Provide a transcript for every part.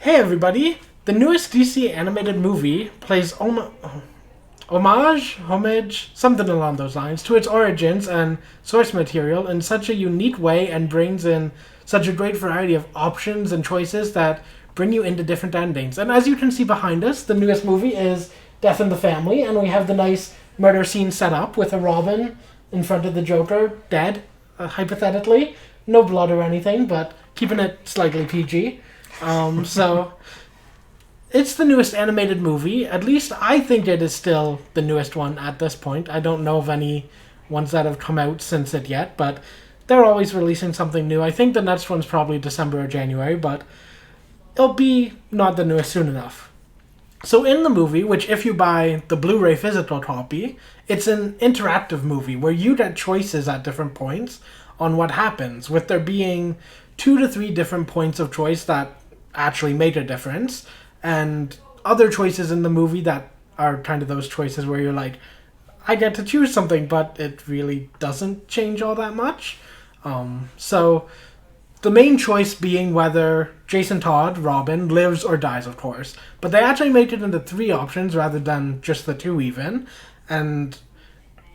Hey everybody! The newest DC animated movie plays homage, something along those lines, to its origins and source material in such a unique way and brings in such a great variety of options and choices that bring you into different endings. And as you can see behind us, the newest movie is Death in the Family, and we have the nice murder scene set up with a Robin in front of the Joker, dead, hypothetically. No blood or anything, but keeping it slightly PG. So it's the newest animated movie. At least I think it is still the newest one at this point. I don't know of any ones that have come out since it yet, but they're always releasing something new. I think the next one's probably December or January, but it'll be not the newest soon enough. So in the movie, which if you buy the Blu-ray physical copy, it's an interactive movie where you get choices at different points on what happens, with there being 2 to 3 different points of choice that actually make a difference, and other choices in the movie that are kind of those choices where you're like, I get to choose something, but it really doesn't change all that much. So the main choice being whether Jason Todd, Robin, lives or dies, of course. But they actually make it into 3 options rather than just the 2 even. And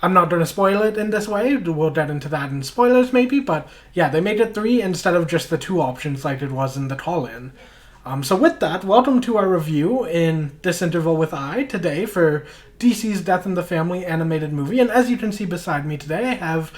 I'm not going to spoil it in this way. We'll get into that in spoilers maybe. But yeah, they made it 3 instead of just the 2 options like it was in the call-in. So with that, welcome to our review in this interval with I today for DC's Death in the Family animated movie. And as you can see beside me today, I have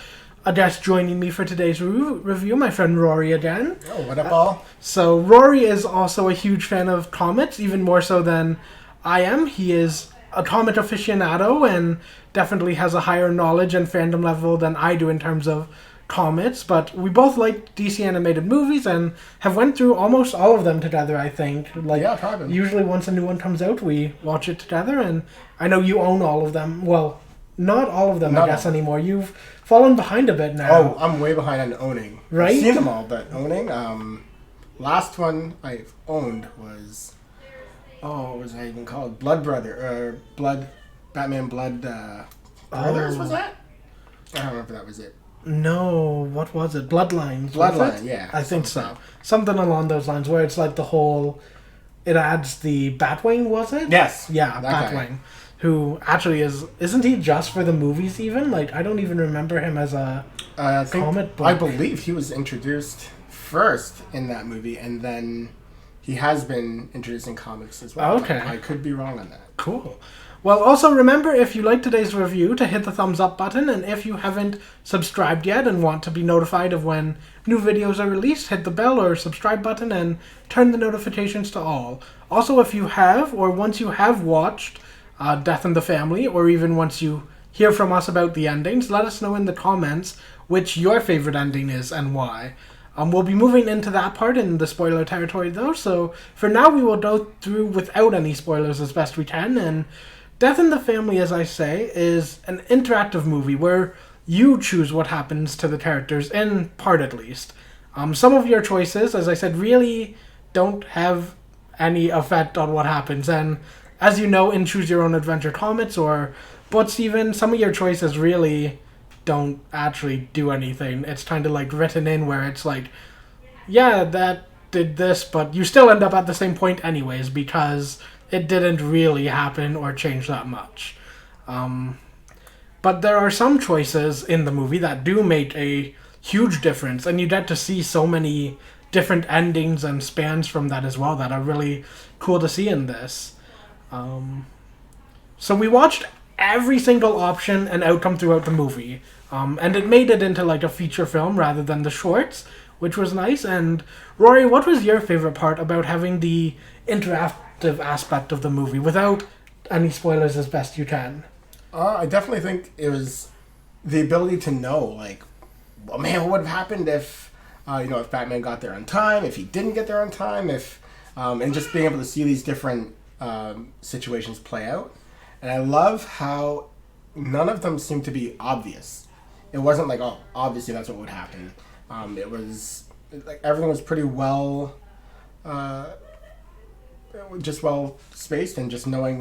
a guest joining me for today's review, my friend Rory again. Oh, what up, all? So Rory is also a huge fan of comics, even more so than I am. He is a comic aficionado and definitely has a higher knowledge and fandom level than I do in terms of comics, but we both like DC animated movies and have went through almost all of them together, I think. Yeah, probably. Usually once a new one comes out, we watch it together, and I know you own all of them. Well, not all of them, I guess, anymore. You've fallen behind a bit now. Oh, I'm way behind on owning. Right? I've seen them all, but owning, last one I've owned was, what was that even called? Batman Blood Brothers, was that? I don't remember if that was it. No, what was it? Bloodlines. Bloodline, yeah. I think so. Something along those lines, where it's like the whole, it adds the Batwing, was it? Yes. Yeah, Batwing. Who actually isn't he just for the movies even? Like, I don't even remember him as a comic book. I believe he was introduced first in that movie, and then he has been introduced in comics as well. Okay. I could be wrong on that. Cool. Well, also remember, if you like today's review, to hit the thumbs up button, and if you haven't subscribed yet and want to be notified of when new videos are released, hit the bell or subscribe button and turn the notifications to all. Also, if you have, or once you have watched Death in the Family, or even once you hear from us about the endings, let us know in the comments which your favorite ending is and why. We'll be moving into that part in the spoiler territory, though, so for now we will go through without any spoilers as best we can, and Death in the Family, as I say, is an interactive movie where you choose what happens to the characters, in part at least. Some of your choices, as I said, really don't have any effect on what happens, and as you know in Choose Your Own Adventure comics or books even, some of your choices really don't actually do anything. It's kind of like written in where it's like, yeah, that did this, but you still end up at the same point anyways because it didn't really happen or change that much. But there are some choices in the movie that do make a huge difference, and you get to see so many different endings and spans from that as well that are really cool to see in this. So we watched every single option and outcome throughout the movie, and it made it into like a feature film rather than the shorts, which was nice. And Rory, what was your favorite part about having the interactive aspect of the movie without any spoilers as best you can? I definitely think it was the ability to know, like, well, man, what would have happened if, if Batman got there on time, if he didn't get there on time, if, and just being able to see these different situations play out. And I love how none of them seemed to be obvious. It wasn't like, oh, obviously that's what would happen. It was like everything was pretty well spaced, and just knowing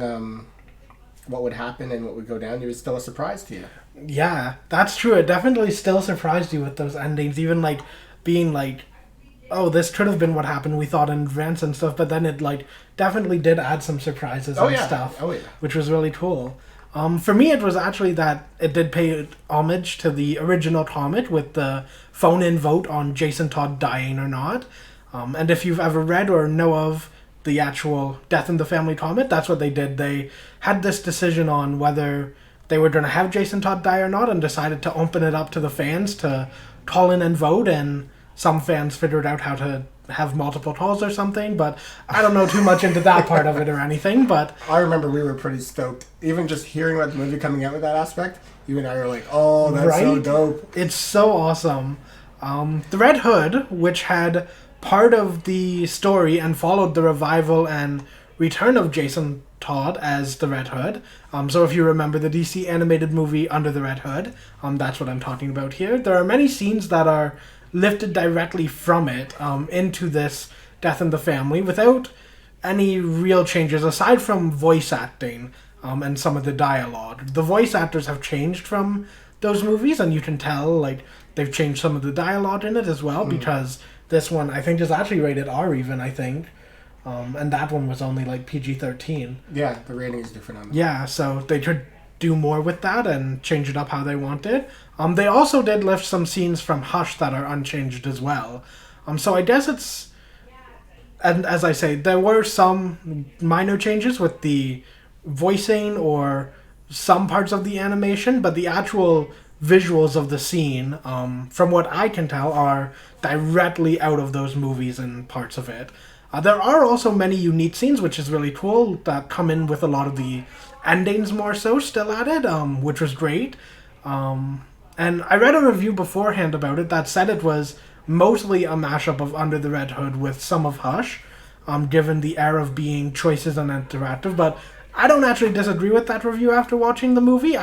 what would happen and what would go down, it was still a surprise to you. Yeah, that's true. It definitely still surprised you with those endings, even like being like oh, this could have been what happened, we thought in advance and stuff, but then it, like, definitely did add some surprises and stuff. Oh, yeah. Which was really cool. For me, it was actually that it did pay homage to the original comic with the phone-in vote on Jason Todd dying or not. And if you've ever read or know of the actual Death in the Family comic, that's what they did. They had this decision on whether they were going to have Jason Todd die or not, and decided to open it up to the fans to call in and vote, and some fans figured out how to have multiple calls or something, but I don't know too much into that part of it or anything, but... I remember we were pretty stoked. Even just hearing about the movie coming out with that aspect, you and I were like, oh, that's so dope. It's so awesome. The Red Hood, which had part of the story and followed the revival and return of Jason Todd as the Red Hood. So if you remember the DC animated movie Under the Red Hood, that's what I'm talking about here. There are many scenes that are lifted directly from it into this Death in the Family without any real changes aside from voice acting and some of the dialogue. The voice actors have changed from those movies, and you can tell like they've changed some of the dialogue in it as well, because this one I think is actually rated R even, I think. And that one was only like PG-13. Yeah, the rating is different on that. Yeah, so they could do more with that and change it up how they wanted. They also did lift some scenes from Hush that are unchanged as well. So I guess it's... And as I say, there were some minor changes with the voicing or some parts of the animation, but the actual visuals of the scene, from what I can tell, are directly out of those movies and parts of it. There are also many unique scenes, which is really cool, that come in with a lot of the endings more so still added, which was great. And I read a review beforehand about it that said it was mostly a mashup of Under the Red Hood with some of Hush, given the air of being choices and interactive, but I don't actually disagree with that review after watching the movie.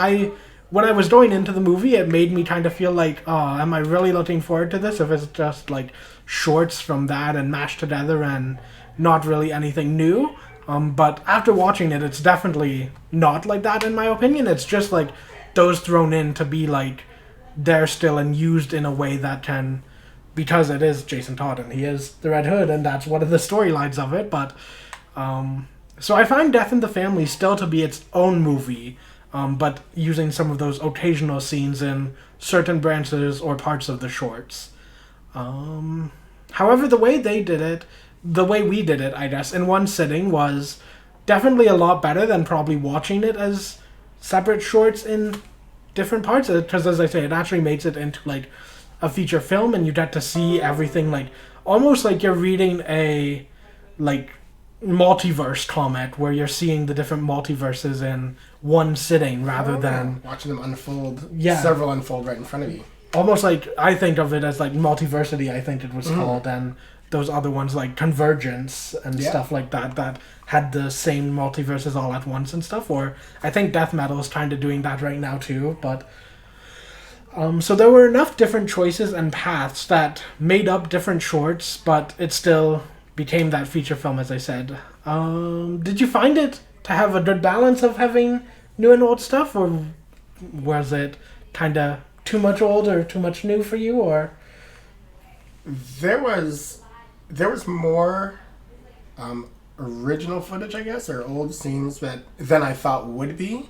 When I was going into the movie, it made me kind of feel like, oh, am I really looking forward to this if it's just like shorts from that and mashed together and not really anything new? But after watching it, it's definitely not like that in my opinion. It's just like those thrown in to be like there still and used in a way that can, because it is Jason Todd and he is the Red Hood and that's one of the storylines of it. But so I find Death in the Family still to be its own movie, but using some of those occasional scenes in certain branches or parts of the shorts. However, the way we did it, I guess, in one sitting was definitely a lot better than probably watching it as separate shorts in different parts of it, because as I say, it actually makes it into like a feature film and you get to see everything like almost like you're reading a like multiverse comic where you're seeing the different multiverses in one sitting rather than watching them unfold. Yeah, several unfold right in front of you. Almost like I think of it as like Multiversity, I think it was called, and those other ones like Convergence and stuff like that had the same multiverses all at once and stuff. Or I think Death Metal is kind of doing that right now too. But so there were enough different choices and paths that made up different shorts, but it still became that feature film, as I said. Did you find it to have a good balance of having new and old stuff, or was it kind of too much old or too much new for you? Or there was more original footage, I guess, or old scenes than I thought would be.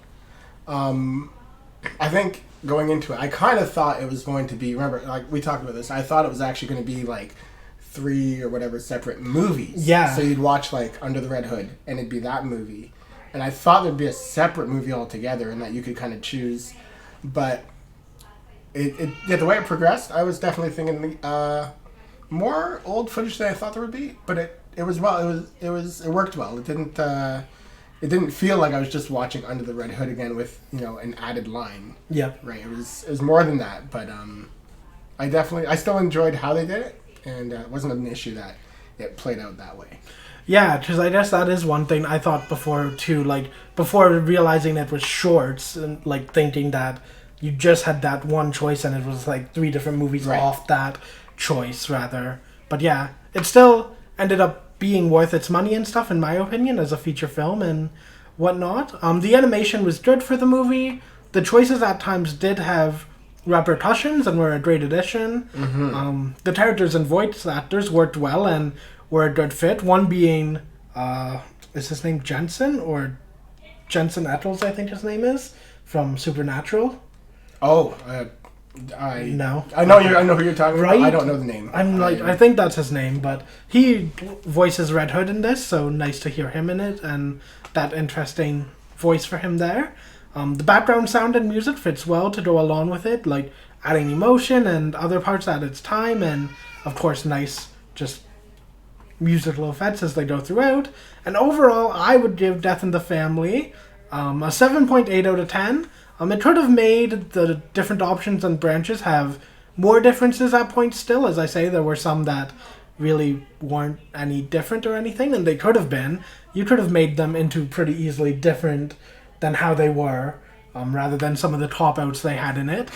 I think going into it, I kind of thought it was going to be, remember, like we talked about this, I thought it was actually going to be like 3 or whatever separate movies. Yeah. So you'd watch like Under the Red Hood and it'd be that movie. And I thought there'd be a separate movie altogether and that you could kind of choose. But the way it progressed, I was definitely thinking more old footage than I thought there would be. But it worked well. It didn't feel like I was just watching Under the Red Hood again with, an added line. Yeah. Right. It was more than that. But I still enjoyed how they did it, and it wasn't an issue that it played out that way. Yeah, because I guess that is one thing I thought before too. Like before realizing it was shorts, and like thinking that you just had that one choice and it was like 3 different movies off that choice rather. But yeah, it still ended up being worth its money and stuff, in my opinion, as a feature film and whatnot. The animation was good for the movie. The choices at times did have repercussions and were a great addition. The characters and voice actors worked well and were a good fit. One being, is his name Jensen or Jensen Ackles, I think his name is, from Supernatural. Oh, No. I know who you're talking Right? about. I don't know the name. I think that's his name, but he voices Red Hood in this, so nice to hear him in it and that interesting voice for him there. The background sound and music fits well to go along with it, like adding emotion and other parts at its time, and of course nice just musical effects as they go throughout. And overall, I would give Death in the Family a 7.8 out of 10. It could have made the different options and branches have more differences at points still. As I say, there were some that really weren't any different or anything, and they could have been. You could have made them into pretty easily different than how they were, rather than some of the cop-outs they had in it.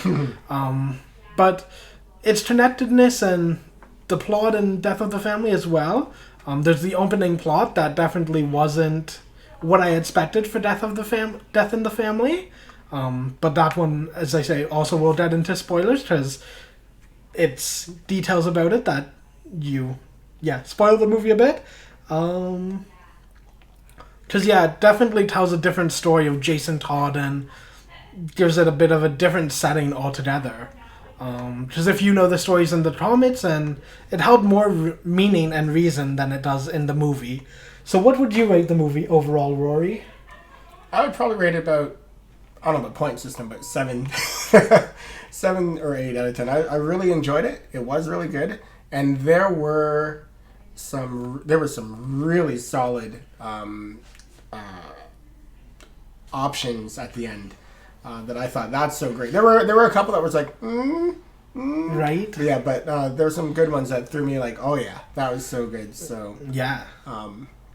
But its connectedness and the plot in Death of the Family as well. There's the opening plot that definitely wasn't what I expected for Death in the Family. But that one, as I say, also will get into spoilers because it's details about it that spoil the movie a bit. Because, it definitely tells a different story of Jason Todd and gives it a bit of a different setting altogether. Because if you know the stories in the comics, and it held more meaning and reason than it does in the movie. So what would you rate the movie overall, Rory? I would probably rate it about, I don't know the point system, but 7 or 8 out of 10. I really enjoyed it. It was really good. And there were some really solid options at the end that I thought, that's so great. There were a couple that was like, right? Yeah, but there were some good ones that threw me like, oh yeah, that was so good. So yeah.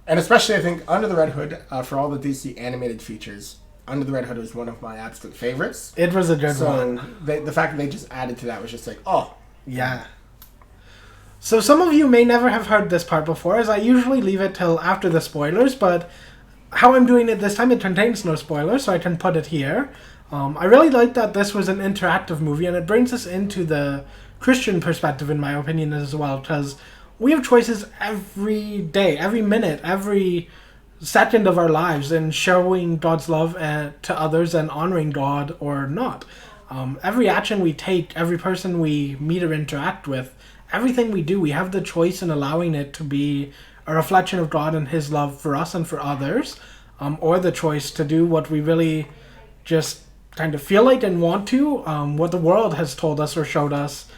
And especially I think Under the Red Hood, for all the DC animated features, Under the Red Hood was one of my absolute favorites. It was a good one. The fact that they just added to that was just like, oh. Yeah. So some of you may never have heard this part before, as I usually leave it till after the spoilers, but how I'm doing it this time, it contains no spoilers, so I can put it here. I really like that this was an interactive movie, and it brings us into the Christian perspective, in my opinion, as well, because we have choices every day, every minute, every second of our lives in showing God's love to others and honoring God or not. Every action we take, every person we meet or interact with, everything we do, we have the choice in allowing it to be a reflection of God and His love for us and for others, or the choice to do what we really just kind of feel like and want to, what the world has told us or showed us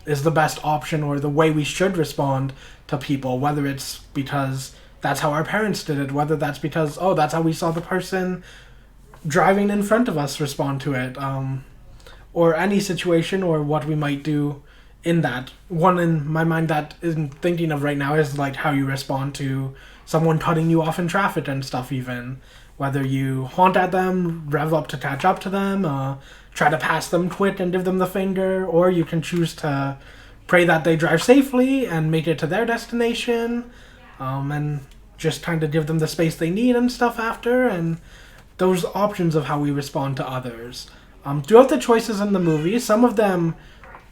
is the best option or the way we should respond to people, whether it's because that's how our parents did it, whether that's because, that's how we saw the person driving in front of us respond to it, or any situation or what we might do in that. One in my mind that I'm thinking of right now is like how you respond to someone cutting you off in traffic and stuff, even. Whether you honk at them, rev up to catch up to them, try to pass them quick and give them the finger, or you can choose to pray that they drive safely and make it to their destination, and just kind of give them the space they need and stuff after, and those options of how we respond to others. Throughout the choices in the movie, some of them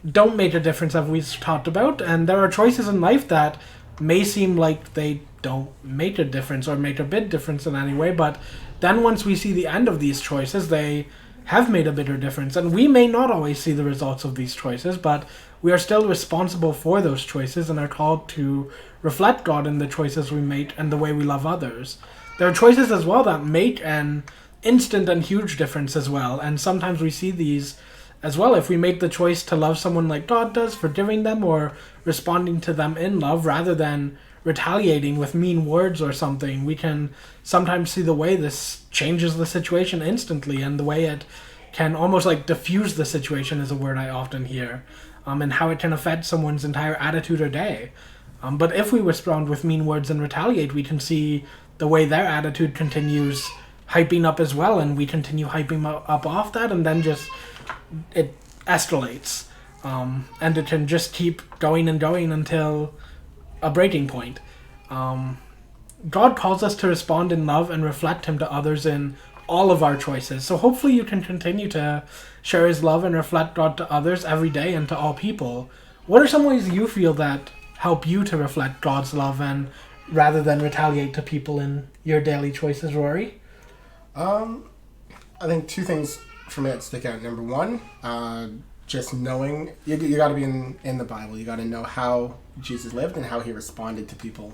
don't make a difference, as we've talked about, and there are choices in life that may seem like they don't make a difference or make a big difference in any way, but then once we see the end of these choices, they have made a bigger difference, and we may not always see the results of these choices, but we are still responsible for those choices and are called to reflect God in the choices we make and the way we love others. There are choices as well that make an instant and huge difference as well, and sometimes we see these as well. If we make the choice to love someone like God does, forgiving them or responding to them in love rather than retaliating with mean words or something, we can sometimes see the way this changes the situation instantly, and the way it can almost like diffuse the situation is a word I often hear, and how it can affect someone's entire attitude or day. But if we respond with mean words and retaliate, we can see the way their attitude continues hyping up as well, and we continue hyping up off that, and then just it escalates, and it can just keep going and going until a breaking point. God calls us to respond in love and reflect Him to others in all of our choices. So hopefully you can continue to share his love and reflect God to others every day and to all people. What are some ways you feel that help you to reflect God's love and rather than retaliate to people in your daily choices, Rory? I think two things for me that stick out. Number one, just knowing you got to be in the Bible. You got to know how Jesus lived and how he responded to people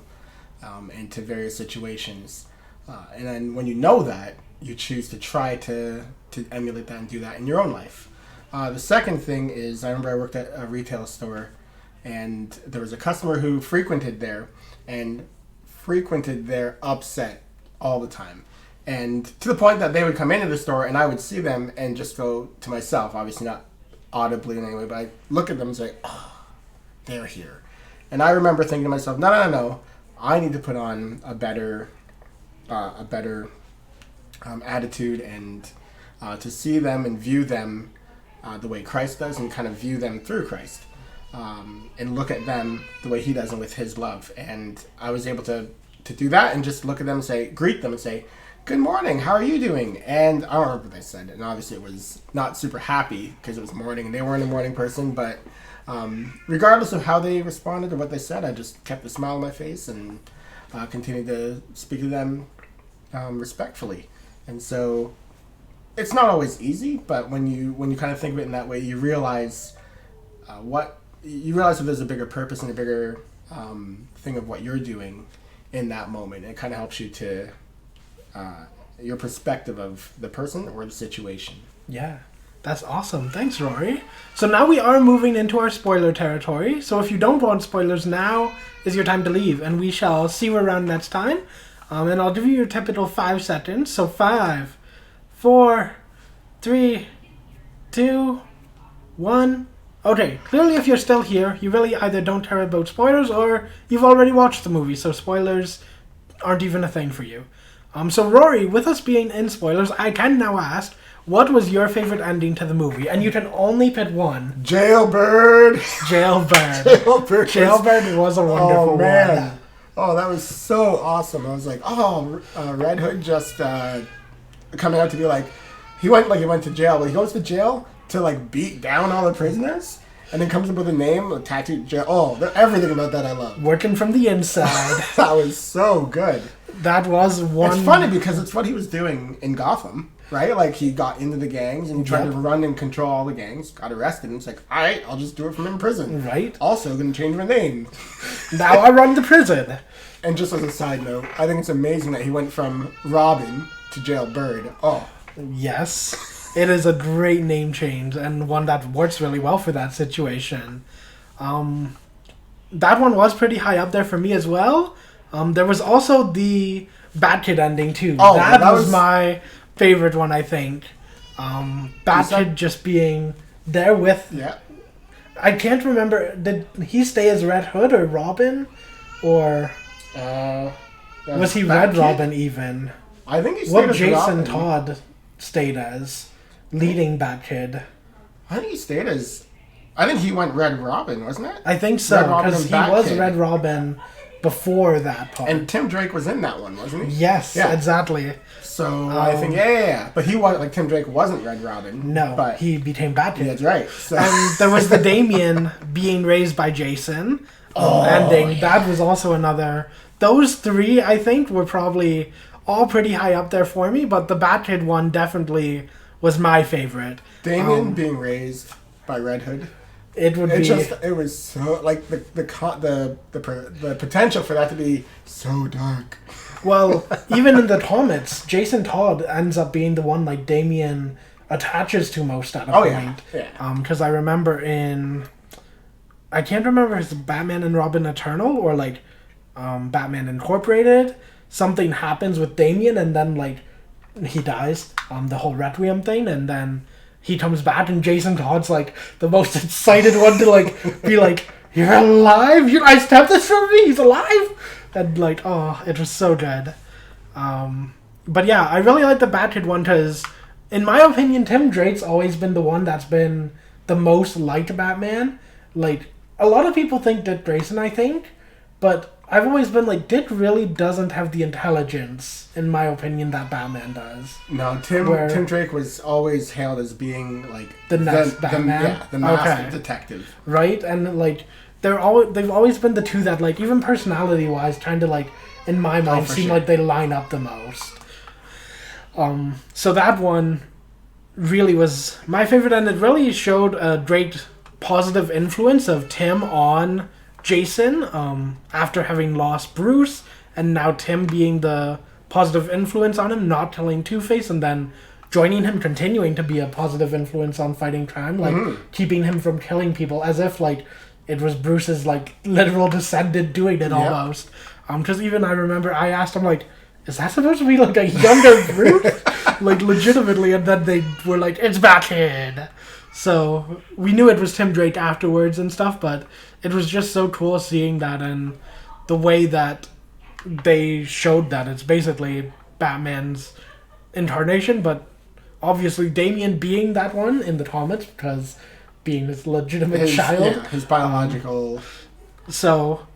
and to various situations. And then when you know that, you choose to try to emulate that and do that in your own life. The second thing is, I remember I worked at a retail store, and there was a customer who frequented there upset all the time. And to the point that they would come into the store and I would see them and just go to myself, obviously not audibly in any way, but I look at them and say, oh, they're here. And I remember thinking to myself, no, I need to put on a better attitude and to see them and view them the way Christ does and kind of view them through Christ and look at them the way he does and with his love. And I was able to do that and just look at them and say, greet them and say, good morning, how are you doing? And I don't remember what they said. And obviously it was not super happy because it was morning and they weren't a morning person. But regardless of how they responded or what they said, I just kept a smile on my face and continued to speak to them respectfully. And so it's not always easy, but when you kind of think of it in that way, you realize that there's a bigger purpose and a bigger thing of what you're doing in that moment. It kind of helps you to your perspective of the person or the situation. Yeah, that's awesome. Thanks, Rory. So now we are moving into our spoiler territory. So if you don't want spoilers, now is your time to leave, and we shall see you around next time. And I'll give you your typical 5 seconds. So 5, 4, 3, 2, 1. Okay, clearly if you're still here, you really either don't care about spoilers or you've already watched the movie, so spoilers aren't even a thing for you. So Rory, with us being in spoilers, I can now ask, what was your favorite ending to the movie? And you can only pick one. Jailbird. Jailbird was a wonderful Oh, man. one. Oh, that was so awesome. I was like, Red Hood just coming out to be like, he went to jail, but he goes to jail to like beat down all the prisoners, and then comes up with a name, a tattooed jail. Oh, everything about that I love. Working from the inside. That was so good. That was one. It's funny because it's what he was doing in Gotham, right? Like he got into the gangs and he tried to run and control all the gangs, got arrested, and it's like, all right, I'll just do it from in prison. Right. Also, gonna change my name. Now I run the prison. And just as a side note, I think it's amazing that he went from Robin to Jailbird. Oh. Yes. It is a great name change and one that works really well for that situation. That one was pretty high up there for me as well. There was also the Bad Kid ending too. Oh, that was my favorite one, I think. Bad Kid just being there with... Yeah. I can't remember. Did he stay as Red Hood or Robin? Or... was he Red Kid? Robin even? I think he stayed what as Jason Robin. Todd stayed as leading Bad Kid. I think he stayed as... I think he went Red Robin, wasn't it? I think so, Red Robin because and he was Bat-Kid. Red Robin before that part. And Tim Drake was in that one, wasn't he? Yes, Yeah. exactly. So I think, yeah. But he was like Tim Drake wasn't Red Robin. No, but he became Bad Kid. Yeah, that's right. So. And there was the Damien being raised by Jason ending. Yeah. That was also another... Those three, I think, were probably all pretty high up there for me, but the Bat Kid one definitely was my favorite. Damien being raised by Red Hood. It was so like the potential for that to be so dark. Well, even in the comics, Jason Todd ends up being the one like Damien attaches to most at a point. Yeah. Because I remember I can't remember if it's Batman and Robin Eternal or like Batman Incorporated. Something happens with Damien and then like he dies. The whole Requiem thing, and then he comes back and Jason Todd's like the most excited one to like be like, "You're alive! I stepped this from me. He's alive!" And like, oh, it was so good. But yeah, I really like the Bat Kid one because, in my opinion, Tim Drake's always been the one that's been the most liked Batman. Like a lot of people think Dick Grayson, I think, but I've always been like, Dick really doesn't have the intelligence, in my opinion, that Batman does. No, Tim Drake was always hailed as being like the next Batman. The master detective. Right, and like they've always been the two that like even personality wise, trying to like in my mind seem like they line up the most. So that one really was my favorite, and it really showed a great positive influence of Tim on Jason after having lost Bruce, and now Tim being the positive influence on him, not telling Two-Face, and then joining him, continuing to be a positive influence on fighting crime, like keeping him from killing people, as if like it was Bruce's like literal descendant doing it almost. Because even I remember I asked him like, is that supposed to be like a younger Bruce? Like legitimately, and then they were like, it's Batman. So we knew it was Tim Drake afterwards and stuff, but it was just so cool seeing that, and the way that they showed that it's basically Batman's incarnation, but obviously Damian being that one in the comics because being his legitimate child. Yeah, his biological... So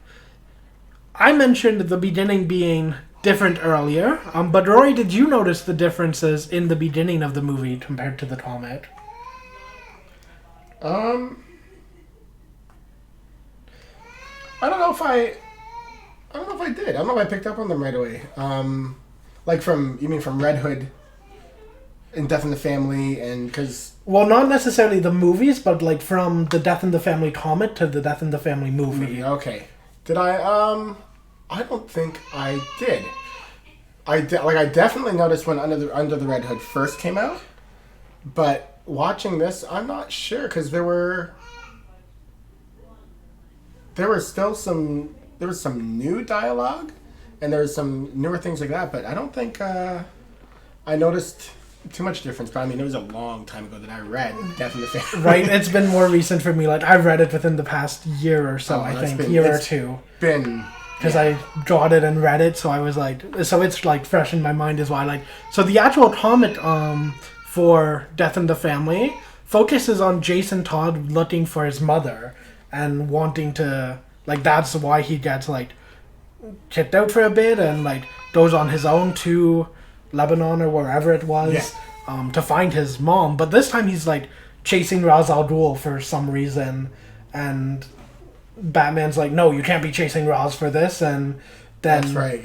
I mentioned the beginning being different earlier, but Rory, did you notice the differences in the beginning of the movie compared to the comic? I don't know if I did. I don't know if I picked up on them right away. Like you mean from Red Hood and Death in the Family, and because... Well, not necessarily the movies, but like from the Death in the Family comic to the Death in the Family movie. Okay. Did I? I don't think I did. I definitely noticed when Under the Red Hood first came out, but watching this, I'm not sure because there was some new dialogue, and there was some newer things like that. But I don't think I noticed too much difference. But I mean, it was a long time ago that I read Death in the Family. Right, it's been more recent for me. Like I've read it within the past year or so. I think year or two. Because I got it and read it, so I was like, so it's like fresh in my mind as well. Like, so the actual comic for Death in the Family focuses on Jason Todd looking for his mother and wanting to, like, that's why he gets like kicked out for a bit and like goes on his own to Lebanon or wherever it was to find his mom. But this time he's like chasing Ra's al Ghul for some reason, and Batman's like, no, you can't be chasing Ra's for this, and then that's right.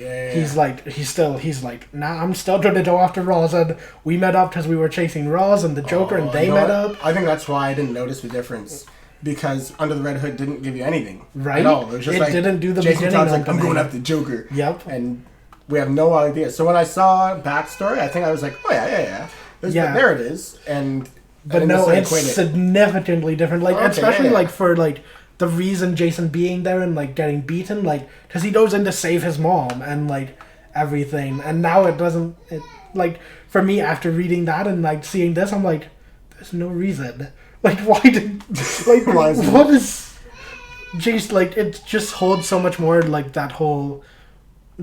He's like, nah, I'm still going to go after Ra's, and we met up because we were chasing Ra's and the Joker, and they met up. I think that's why I didn't notice the difference, because Under the Red Hood didn't give you anything at all. It was just didn't do the Jason beginning. Todd's like, I'm going after the Joker. Yep. And we have no idea. So when I saw backstory, I think I was like, oh yeah. There it is. But no, it's significantly different. Like especially like for like the reason Jason being there and like getting beaten, like because he goes in to save his mom and like everything, and now it doesn't. It like for me after reading that and like seeing this, I'm like, there's no reason. Like why did like what is Jason like? It just holds so much more like that whole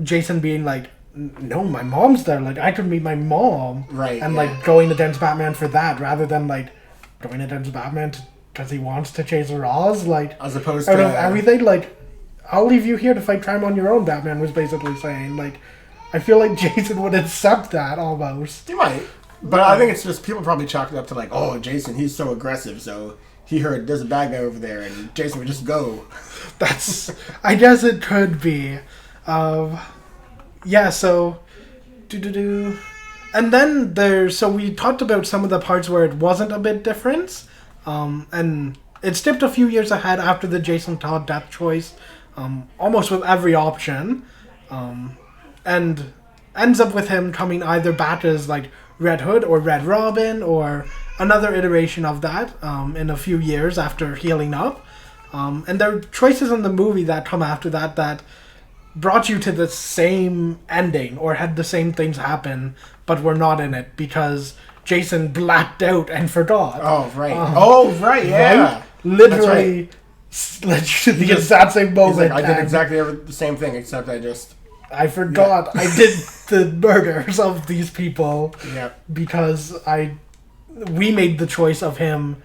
Jason being like, no, my mom's there. Like I could meet my mom, right? And like going against Batman for that rather than like going against Batman because he wants to chase Ra's, like as opposed out to of everything. Like I'll leave you here to fight crime on your own. Batman was basically saying, like, I feel like Jason would accept that almost. He might, but I think it's just people probably chalk it up to like, oh, Jason, he's so aggressive, so he heard there's a bad guy over there, and Jason would just go. That's, I guess it could be. Yeah, so and then so we talked about some of the parts where it wasn't a bit different, and it skipped a few years ahead after the Jason Todd death choice, almost with every option, and ends up with him coming either back as like Red Hood or Red Robin or another iteration of that in a few years after healing up, and there are choices in the movie that come after that brought you to the same ending or had the same things happen but were not in it because Jason blacked out and forgot. Oh, right. Yeah. Right? Literally led you to the exact same moment. Like, I did exactly the same thing, except I forgot I did the murders of these people because we made the choice of him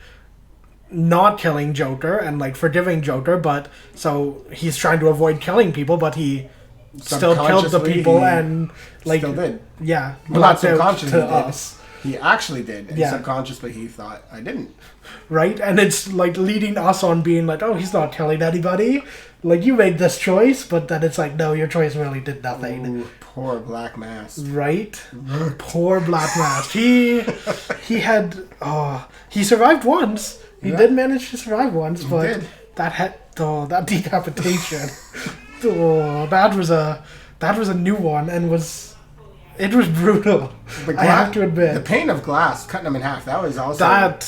not killing Joker and like forgiving Joker, but so he's trying to avoid killing people, but he still killed the people and like still did. Yeah, Well, not subconsciously to he did. us. He actually did, and Yeah. subconsciously he thought I didn't. Right? And it's like leading us on being like, oh, he's not killing anybody. Like, you made this choice, but then it's like, no, your choice really did nothing. Ooh, poor Black Mask. Right? Poor Black Mask. He had he survived once. He did manage to survive once, but did. that decapitation. That was a new one and it was brutal. I have to admit. The pain of glass cutting him in half. That was also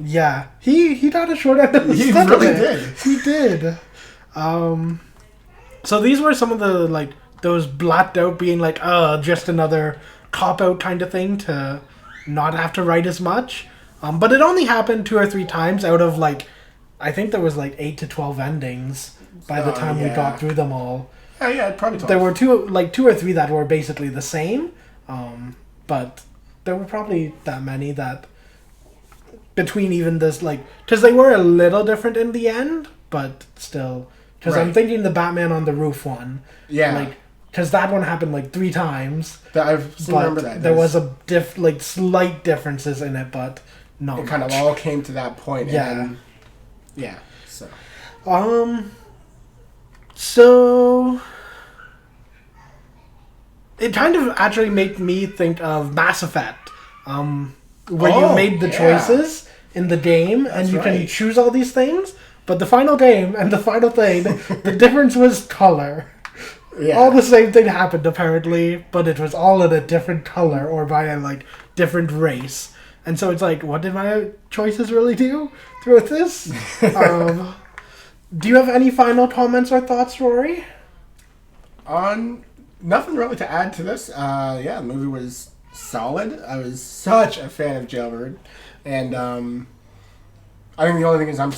Yeah, he got a short end of the He stick really of it. did. He did. So these were some of the like those blacked out being like, just another cop out kind of thing to not have to write as much. But it only happened 2 or 3 times out of like, I think there was like 8 to 12 endings by the time we got through them all. Yeah, probably 12. There were 2 or 3 that were basically the same, but there were probably that many that between even this like because they were a little different in the end, but still because I'm thinking the Batman on the roof one, like because that one happened like 3 times. Remember that there was a slight differences in it, but not. It kind of all came to that point. Yeah. So. So it kind of actually made me think of Mass Effect, where you made the choices in the game and you can choose all these things, but the final game and the final thing, the difference was color. Yeah. All the same thing happened apparently, but it was all in a different color or by a like different race. And so it's like, what did my choices really do throughout this? Do you have any final comments or thoughts, Rory? Nothing really to add to this. The movie was solid. I was such a fan of Jailbird, and I think the only thing is I'm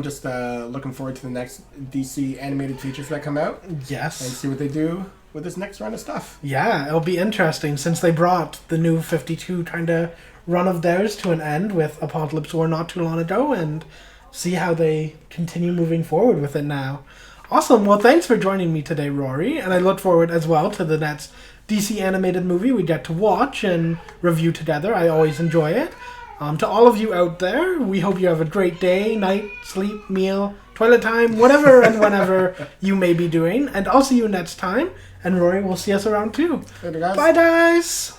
just looking forward to the next DC animated features that come out. Yes. And see what they do with this next round of stuff. Yeah, it'll be interesting since they brought the new 52 kind of run of theirs to an end with Apocalypse War not too long ago, and see how they continue moving forward with it now. Awesome. Well, thanks for joining me today, Rory, and I look forward as well to the next DC animated movie we get to watch and review together. I always enjoy it. To all of you out there, we hope you have a great day, night, sleep, meal, toilet time, whatever and whenever you may be doing. And I'll see you next time. And Rory will see us around too. Later, guys. Bye, guys.